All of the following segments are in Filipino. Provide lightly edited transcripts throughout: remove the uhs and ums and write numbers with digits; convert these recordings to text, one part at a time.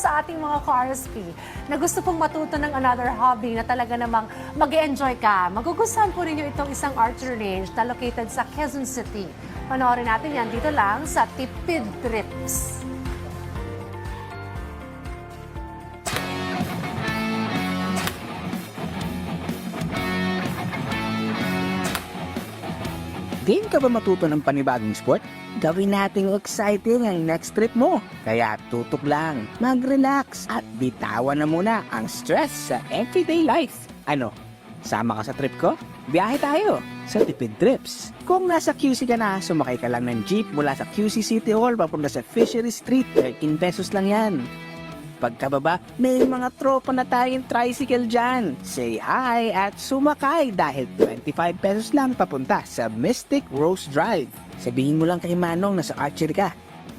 sa ating mga ka-RSP na gusto pong matuto ng another hobby na talaga namang mag-enjoy ka, magugustuhan po ninyo itong isang archery range na located sa Quezon City. Panoorin natin yan dito lang sa Tipid Trips. Game ka ba matuto ng panibagong sport? Gawin nating exciting ang next trip mo. Kaya tutok lang, mag-relax at bitawan na muna ang stress sa everyday life. Ano, sama ka sa trip ko? Biyahe tayo sa Tipid Trips. Kung nasa QC ka na, sumakay ka lang ng jeep mula sa QC City Hall papunta sa Fishery Street. 13 pesos lang yan. Pagkababa, may mga tropa na tayong tricycle dyan. Say hi at sumakay dahil 25 pesos lang papunta sa Mystic Rose Drive. Sabihin mo lang kay Manong na sa archery ka.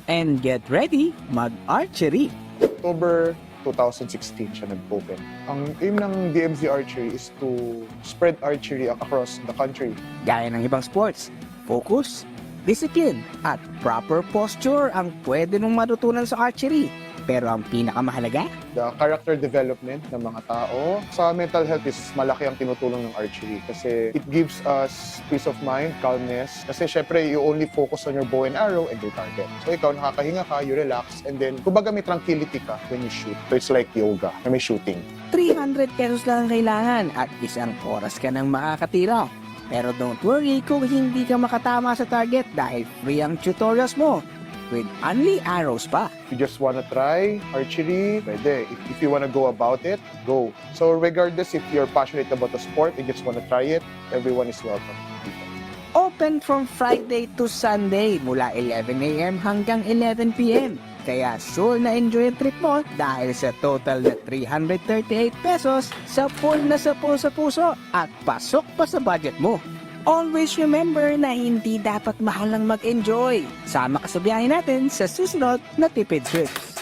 And get ready, mag-archery! October 2016 siya nag-open. Ang aim ng DMZ Archery is to spread archery across the country. Gaya ng ibang sports, focus, discipline, at proper posture ang pwede mong matutunan sa archery. Pero ang pinakamahalaga, The character development ng mga tao. Sa mental health is malaki ang tinutulong ng archery kasi it gives us peace of mind, calmness. Kasi syempre, you only focus on your bow and arrow and your target. So ikaw, nakakahinga ka, you relax, and then kumbaga may tranquility ka when you shoot. So it's like yoga na may shooting. 300 pesos lang ang kailangan at isang oras ka nang makakatira. Pero don't worry kung hindi ka makatama sa target dahil free ang tutorials mo with only arrows pa. If you just wanna try archery, pwede. If you wanna go about it, go. So regardless if you're passionate about the sport and just wanna try it, everyone is welcome. Open from Friday to Sunday mula 11 a.m. hanggang 11 p.m. Kaya sure na enjoy ang trip mo dahil sa total na 338 pesos sa full na sa puso at pasok pa sa budget mo. Always remember na hindi dapat mahal lang mag-enjoy. Sama ka sa biyahe natin sa susunod na Tipid Trips.